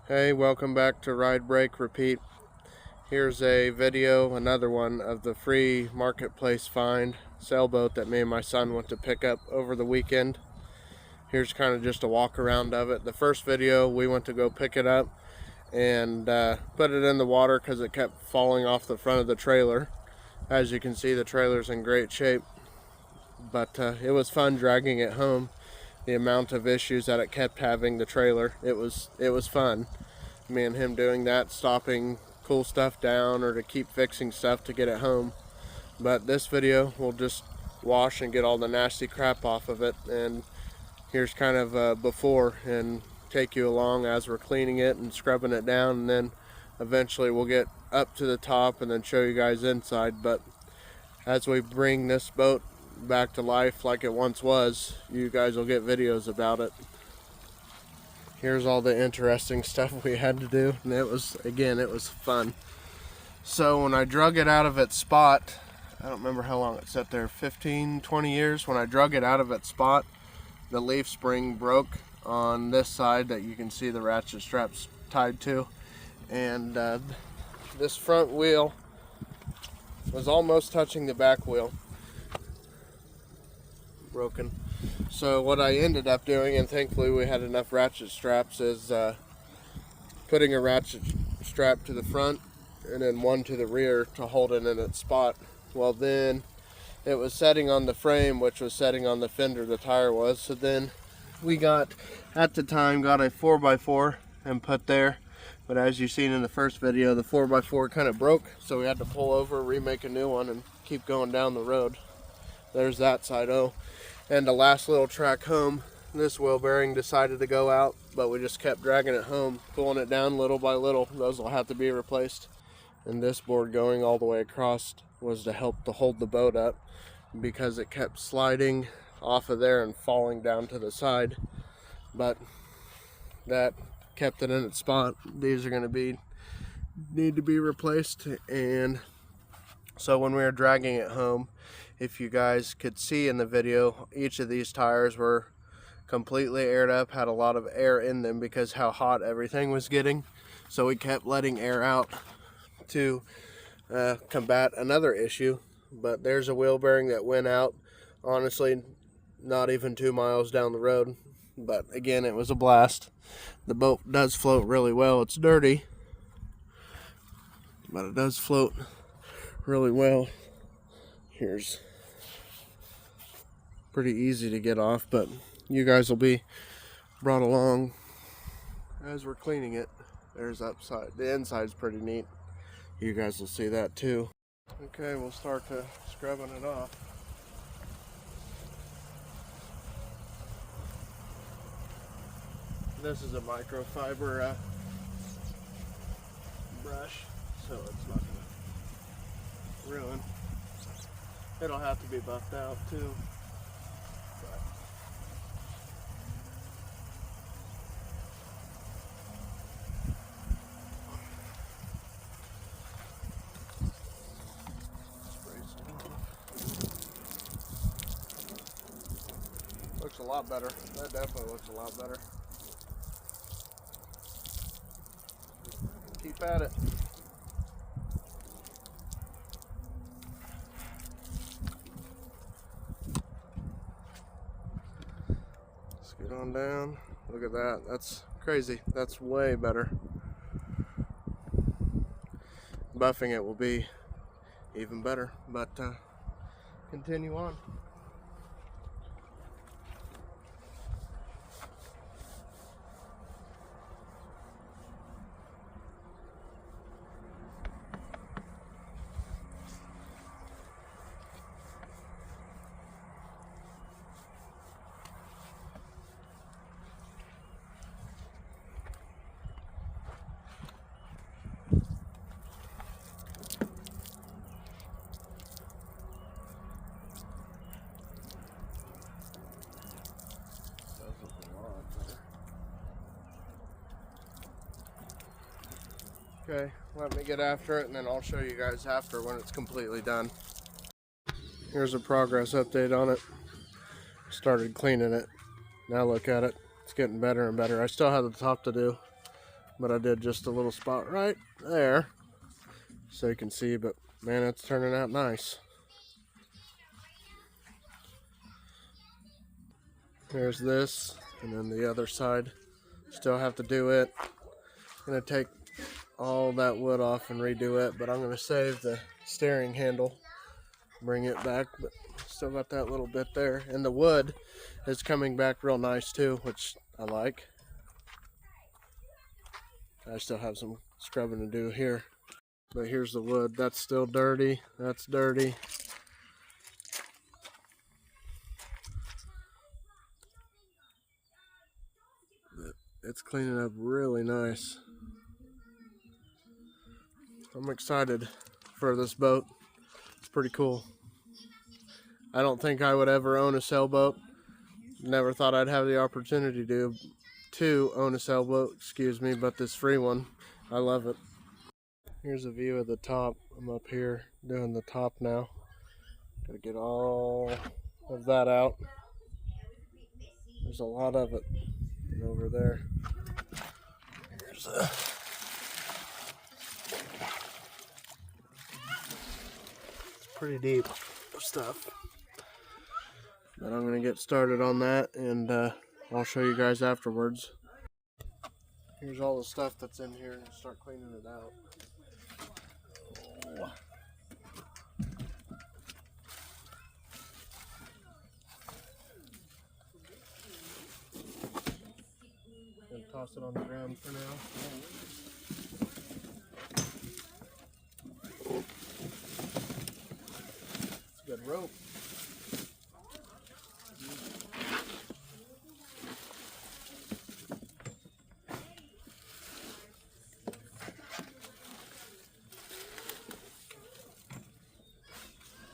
Hey, welcome back to Ride, Break, Repeat. Here's a video, another one, of the free marketplace find sailboat that me and my son went to pick up over the weekend. Here's kind of just a walk around of it. The first video, we went to go pick it up and put it in the water because it kept falling off the front of the trailer. As you can see, the trailer's in great shape, but it was fun dragging it home. The amount of issues that it kept having, the trailer, it was fun. Me and him doing that, stopping cool stuff down or to keep fixing stuff to get it home. But this video will just wash and get all the nasty crap off of it, and here's kind of before, and take you along as we're cleaning it and scrubbing it down, and then eventually we'll get up to the top and then show you guys inside. But as we bring this boat back to life like it once was, you guys will get videos about it. Here's all the interesting stuff we had to do, and it was fun. So when I drug it out of its spot, I don't remember how long it sat there, 15-20 years. When I drug it out of its spot, the leaf spring broke on this side that you can see the ratchet straps tied to, and this front wheel was almost touching the back wheel. Broken. So what I ended up doing, and thankfully we had enough ratchet straps, is putting a ratchet strap to the front and then one to the rear to hold it in its spot. Well, then it was setting on the frame, which was setting on the fender the tire was. So then we at the time got a 4x4 and put there, but as you've seen in the first video, the 4x4 kind of broke, so we had to pull over, remake a new one, and keep going down the road. There's that side. Oh, and the last little track home, this wheel bearing decided to go out, but we just kept dragging it home, pulling it down little by little. Those will have to be replaced. And this board going all the way across was to help to hold the boat up, because it kept sliding off of there and falling down to the side. But that kept it in its spot. These are going to need to be replaced. And so when we were dragging it home, if you guys could see in the video, each of these tires were completely aired up, had a lot of air in them because how hot everything was getting. So we kept letting air out to combat another issue. But there's a wheel bearing that went out, honestly, not even 2 miles down the road. But again, it was a blast. The boat does float really well. It's dirty, but it does float really well. Here's pretty easy to get off, but you guys will be brought along as we're cleaning it. There's upside. The inside's pretty neat. You guys will see that too. Okay, we'll start to scrubbing it off. This is a microfiber brush, so it's not gonna ruin. It'll have to be buffed out too. Looks a lot better. That definitely looks a lot better. Keep at it. Scoot on down. Look at that. That's crazy. That's way better. Buffing it will be even better, but continue on. Okay, let me get after it, and then I'll show you guys after when it's completely done. Here's a progress update on it. Started cleaning it. Now look at it. It's getting better and better. I still have the top to do, but I did just a little spot right there so you can see. But man, it's turning out nice. There's this, and then the other side. Still have to do it. Gonna take all that wood off and redo it, but I'm gonna save the steering handle, bring it back, but still got that little bit there. And the wood is coming back real nice too, which I like. I still have some scrubbing to do here, but here's the wood. That's still dirty. That's dirty. But it's cleaning up really nice. I'm excited for this boat. It's pretty cool. I don't think I would ever own a sailboat. Never thought I'd have the opportunity to own a sailboat, excuse me, but this free one, I love it. Here's a view of the top. I'm up here doing the top now. Gotta get all of that out. There's a lot of it. And over there, here's a pretty deep stuff. But I'm gonna get started on that, and I'll show you guys afterwards. Here's all the stuff that's in here, and start cleaning it out. Gonna toss it on the ground for now. It's a good rope.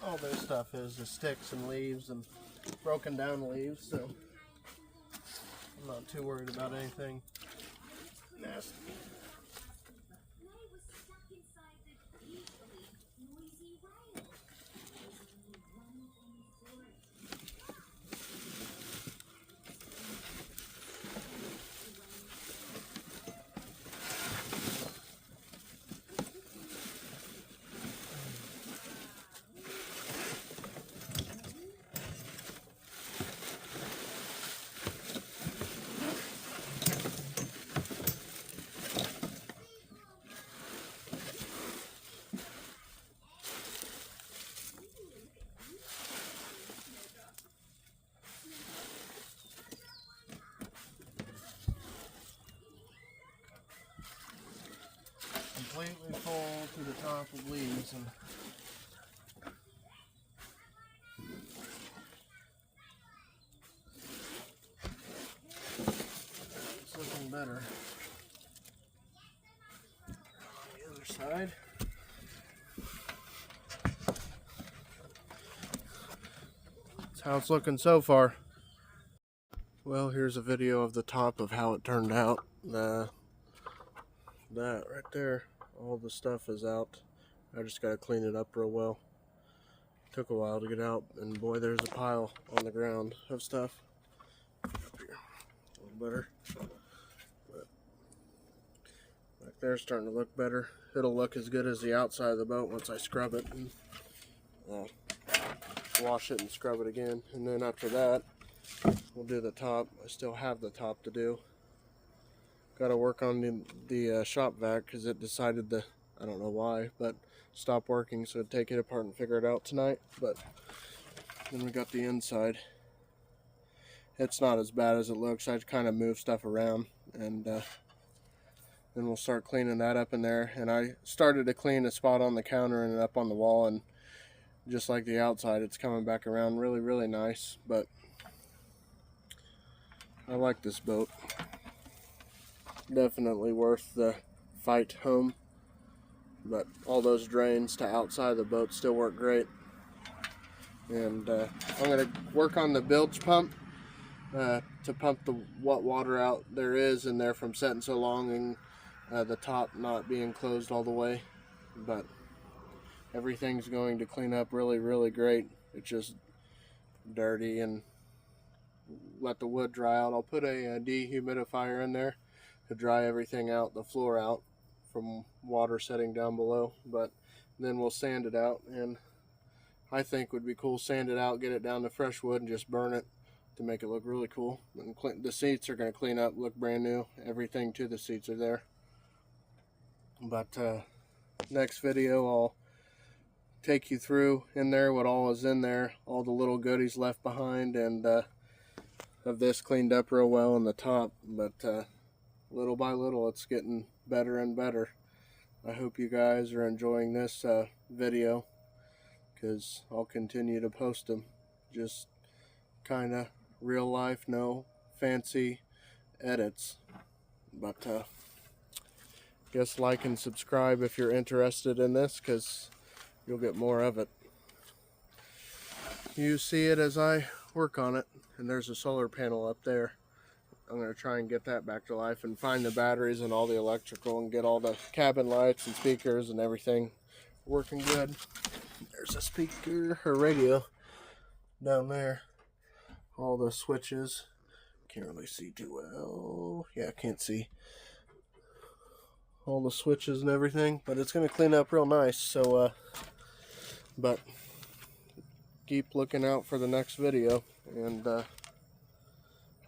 All this stuff is the sticks and leaves and broken down leaves, so I'm not too worried about anything nasty. Completely full to the top of leaves, and it's looking better. On the other side. That's how it's looking so far. Well, here's a video of the top of how it turned out. That right there, all the stuff is out. I just gotta clean it up real well. Took a while to get out, and boy, there's a pile on the ground of stuff. Up here, a little better. But back there's starting to look better. It'll look as good as the outside of the boat once I scrub it and wash it and scrub it again. And then after that, we'll do the top. I still have the top to do. Got to work on the shop vac because it decided to, I don't know why, but stop working, so I'd take it apart and figure it out tonight. But then we got the inside. It's not as bad as it looks. I kind of move stuff around, and then we'll start cleaning that up in there. And I started to clean a spot on the counter and up on the wall, and just like the outside, it's coming back around really, really nice. But I like this boat. Definitely worth the fight home, but all those drains to outside the boat still work great. And I'm going to work on the bilge pump to pump what water out there is in there from setting so long, and the top not being closed all the way. But everything's going to clean up really, really great. It's just dirty, and let the wood dry out. I'll put a dehumidifier in there to dry everything out, the floor out from water setting down below. But then we'll sand it out, and I think would be cool, sand it out, get it down to fresh wood, and just burn it to make it look really cool. And the seats are going to clean up, look brand new. Everything to the seats are there. But next video I'll take you through in there what all is in there, all the little goodies left behind, and have this cleaned up real well in the top. But little by little it's getting better and better. I hope you guys are enjoying this video, because I'll continue to post them. Just kind of real life, no fancy edits. But guess like and subscribe if you're interested in this, because you'll get more of it. You see it as I work on it. And there's a solar panel up there. I'm going to try and get that back to life and find the batteries and all the electrical and get all the cabin lights and speakers and everything working good. There's a speaker or radio down there. All the switches. Can't really see too well. Yeah, I can't see all the switches and everything, but it's going to clean up real nice. So but keep looking out for the next video, and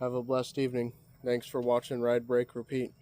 have a blessed evening. Thanks for watching Ride, Break, Repeat.